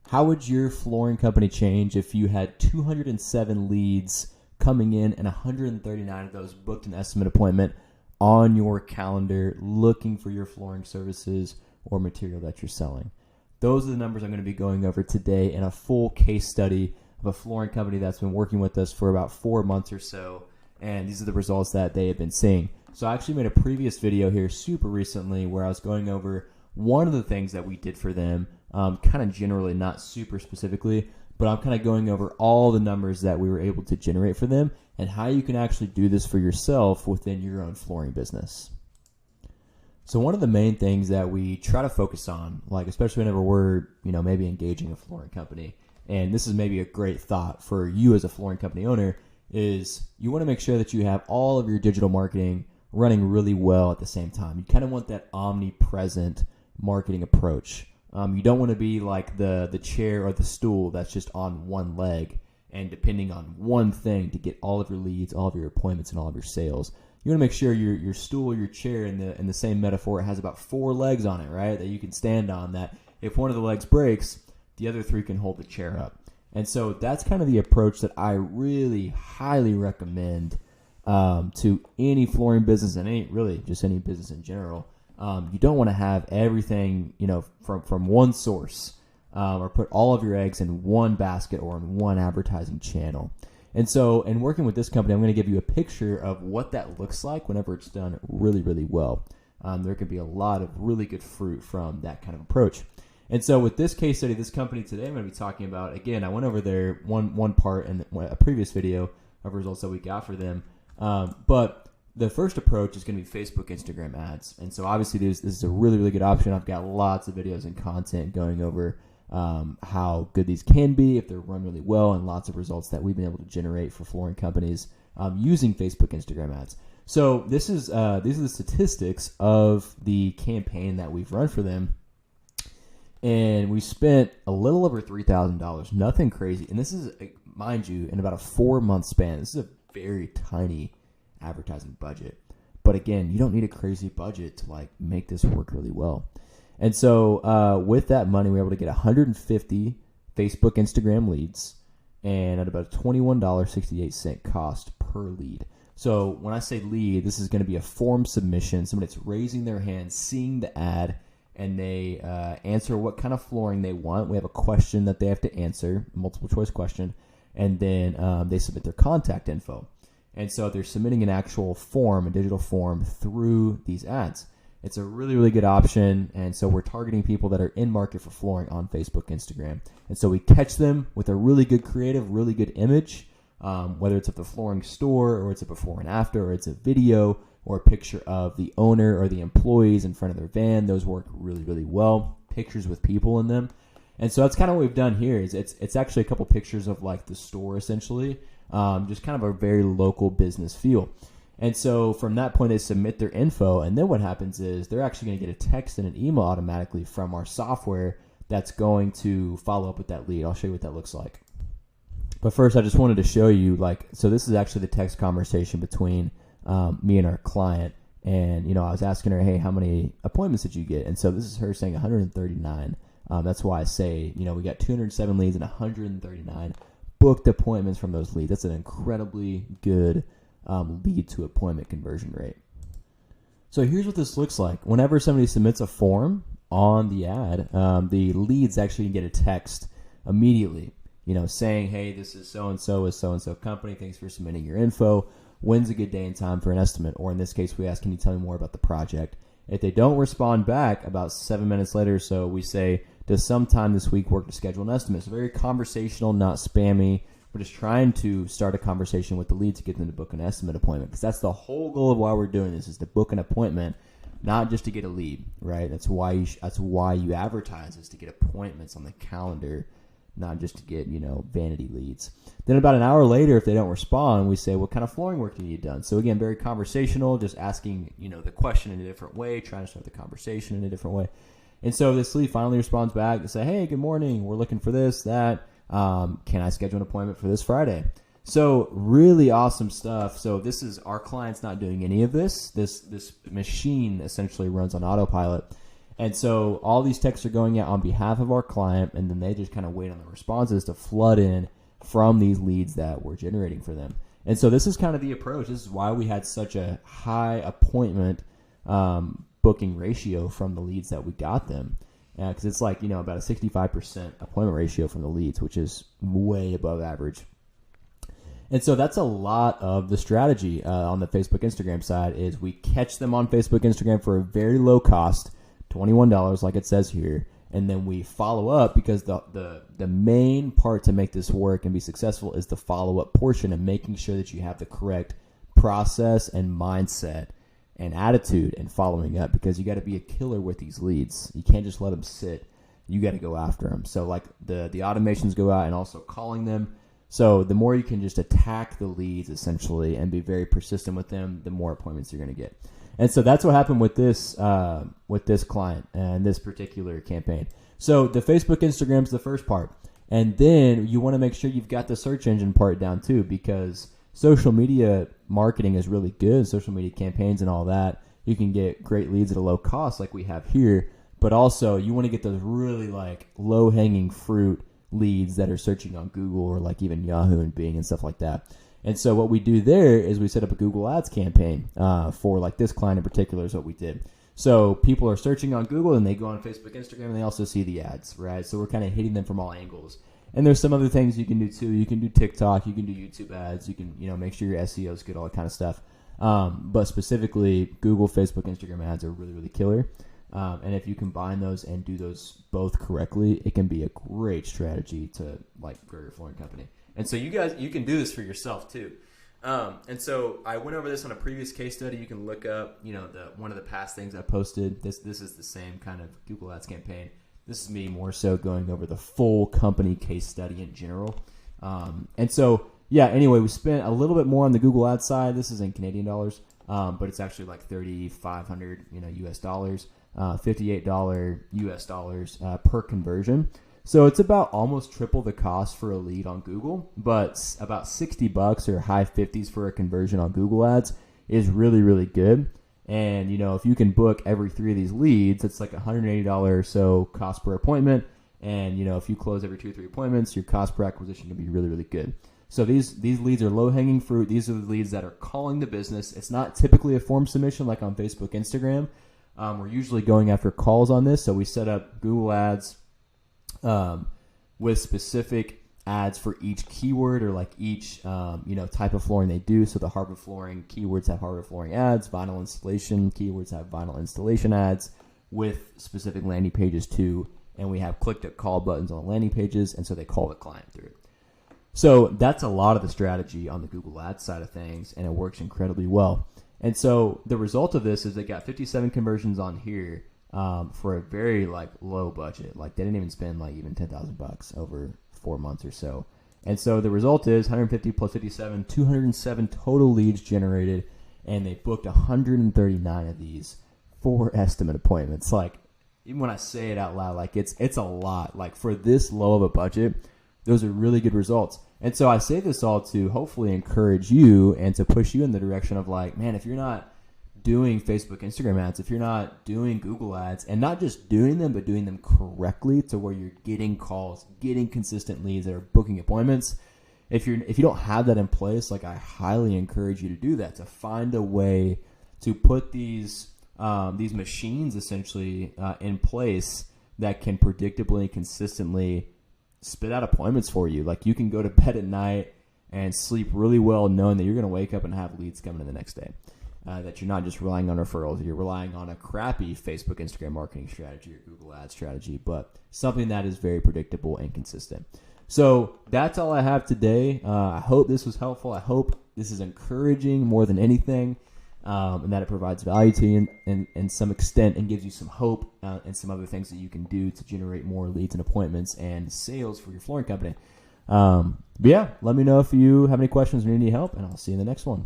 How would your flooring company change if you had 207 leads coming in and 139 of those booked an estimate appointment on your calendar looking for your flooring services or material that you're selling? Those are the numbers I'm going to be going over today in a full case study of a flooring company that's been working with us for about 4 months or so, and these are the results that they have been seeing. So I actually made a previous video here super recently where I was going over one of the things that we did for them, kind of generally, not super specifically, but I'm kind of going over all the numbers that we were able to generate for them and how you can actually do this for yourself within your own flooring business. So one of the main things that we try to focus on, like especially whenever we're, maybe engaging a flooring company, and this is maybe a great thought for you as a flooring company owner, is you want to make sure that you have all of your digital marketing running really well at the same time. You kind of want that omnipresent marketing approach. You don't want to be like the chair or the stool that's just on one leg and depending on one thing to get all of your leads, all of your appointments, and all of your sales. You want to make sure your stool, your chair, in the same metaphor, it has about 4 legs on it, right? That you can stand on, that if one of the legs breaks, the other 3 can hold the chair up. And so that's kind of the approach that I really highly recommend to any flooring business and really just any business in general. You don't want to have everything, from one source or put all of your eggs in one basket or in one advertising channel. And so in working with this company, I'm going to give you a picture of what that looks like whenever it's done really, really well. There can be a lot of really good fruit from that kind of approach. And so with this case study, this company today I'm going to be talking about, again, I went over there one part in a previous video of results that we got for them. But the first approach is going to be Facebook, Instagram ads. And so obviously this is a really, really good option. I've got lots of videos and content going over how good these can be if they're run really well, and lots of results that we've been able to generate for flooring companies using Facebook, Instagram ads. So these are the statistics of the campaign that we've run for them. And we spent a little over $3,000, nothing crazy. And this is, mind you, in about a 4-month span. This is a very tiny advertising budget. But again, you don't need a crazy budget to make this work really well. And so with that money, we were able to get 150 Facebook, Instagram leads and at about a $21.68 cost per lead. So when I say lead, this is going to be a form submission. Somebody that's raising their hand, seeing the ad, and they answer what kind of flooring they want. We have a question that they have to answer, a multiple choice question, and then they submit their contact info. And so they're submitting an actual form, a digital form, through these ads. It's a really, really good option, and so we're targeting people that are in market for flooring on Facebook, Instagram. And so we catch them with a really good creative, really good image, whether it's of the flooring store or it's a before and after or it's a video or a picture of the owner or the employees in front of their van. Those work really, really well. Pictures with people in them. And so that's kind of what we've done here. Is it's actually a couple pictures of the store essentially, just kind of a very local business feel. And so from that point, they submit their info, and then what happens is they're actually going to get a text and an email automatically from our software that's going to follow up with that lead. I'll show you what that looks like. But first, I just wanted to show you, so this is actually the text conversation between me and our client. And, I was asking her, hey, how many appointments did you get? And so this is her saying 139. That's why I say, we got 207 leads and 139 booked appointments from those leads. That's an incredibly good lead to appointment conversion rate. So here's what this looks like. Whenever somebody submits a form on the ad, the leads actually get a text immediately, saying, hey, this is so-and-so with so-and-so company. Thanks for submitting your info. When's a good day and time for an estimate? Or in this case, we ask, can you tell me more about the project? If they don't respond back, about 7 minutes later or so, we say, does sometime this week work to schedule an estimate? So very conversational, not spammy. We're just trying to start a conversation with the lead to get them to book an estimate appointment, because that's the whole goal of why we're doing this, is to book an appointment, not just to get a lead, right? That's why you advertise, is to get appointments on the calendar, not just to get, vanity leads. Then about an hour later, if they don't respond, we say, what kind of flooring work do you need done? So again, very conversational, just asking, the question in a different way, trying to start the conversation in a different way. And so this lead finally responds back to say, hey, good morning. We're looking for this, that. Can I schedule an appointment for this Friday? So really awesome stuff. So this is our client's not doing any of this. This machine essentially runs on autopilot. And so all these texts are going out on behalf of our client, and then they just kind of wait on the responses to flood in from these leads that we're generating for them. And so this is kind of the approach. This is why we had such a high appointment booking ratio from the leads that we got them. Because it's like, about a 65% appointment ratio from the leads, which is way above average. And so that's a lot of the strategy on the Facebook, Instagram side is we catch them on Facebook, Instagram for a very low cost, $21 like it says here. And then we follow up because the main part to make this work and be successful is the follow-up portion and making sure that you have the correct process and mindset and attitude and following up, because you got to be a killer with these leads. You can't just let them sit. You got to go after them. So like the automations go out and also calling them. So the more you can just attack the leads essentially and be very persistent with them, the more appointments you're going to get. And so that's what happened with this client and this particular campaign. So the Facebook, Instagram's the first part. And then you want to make sure you've got the search engine part down too, because social media marketing is really good. Social media campaigns and all that. You can get great leads at a low cost like we have here. But also you want to get those really like low-hanging fruit leads that are searching on Google or like even Yahoo and Bing and stuff like that. And so what we do there is we set up a Google Ads campaign for like this client in particular is what we did. So people are searching on Google and they go on Facebook, Instagram, and they also see the ads, right? So we're kind of hitting them from all angles. And there's some other things you can do too. You can do TikTok, you can do YouTube ads, you can make sure your SEO is good, all that kind of stuff. But specifically, Google, Facebook, Instagram ads are really, really killer. And if you combine those and do those both correctly, it can be a great strategy to like grow your flooring company. And so you can do this for yourself too. And so I went over this on a previous case study. You can look up, one of the past things I posted. This is the same kind of Google Ads campaign. This is me more so going over the full company case study in general. And so, yeah, anyway, we spent a little bit more on the Google Ads side. This is in Canadian dollars, but it's actually like $3,500, US dollars, $58 US dollars per conversion. So it's about almost triple the cost for a lead on Google, but about $60 or high 50s for a conversion on Google Ads is really, really good. And, if you can book every 3 of these leads, it's like $180 or so cost per appointment. And, if you close every 2 or 3 appointments, your cost per acquisition can be really, really good. So these leads are low-hanging fruit. These are the leads that are calling the business. It's not typically a form submission like on Facebook, Instagram. We're usually going after calls on this. So we set up Google Ads with specific ads for each keyword or like each type of flooring they do. So the hardwood flooring keywords have hardwood flooring ads, vinyl installation keywords have vinyl installation ads with specific landing pages too. And we have click to call buttons on the landing pages, and so they call the client through it. So that's a lot of the strategy on the Google Ads side of things, and it works incredibly well. And so the result of this is they got 57 conversions on here for a very like low budget. Like they didn't even spend like even $10,000 over 4 months or so. And so the result is 150 plus 57, 207 total leads generated, and they booked 139 of these for estimate appointments. Like even when I say it out loud, like it's a lot. Like for this low of a budget, those are really good results. And so I say this all to hopefully encourage you and to push you in the direction of like, man, if you're not doing Facebook, Instagram ads, if you're not doing Google ads, and not just doing them, but doing them correctly to where you're getting calls, getting consistent leads that are booking appointments. If you don't have that in place, like I highly encourage you to do that, to find a way to put these machines essentially in place that can predictably and consistently spit out appointments for you. Like you can go to bed at night and sleep really well knowing that you're going to wake up and have leads coming in the next day. That you're not just relying on referrals. You're relying on a crappy Facebook, Instagram marketing strategy or Google Ads strategy, but something that is very predictable and consistent. So that's all I have today. I hope this was helpful. I hope this is encouraging more than anything, and that it provides value to you in some extent and gives you some hope and some other things that you can do to generate more leads and appointments and sales for your flooring company. But yeah, let me know if you have any questions or need any help, and I'll see you in the next one.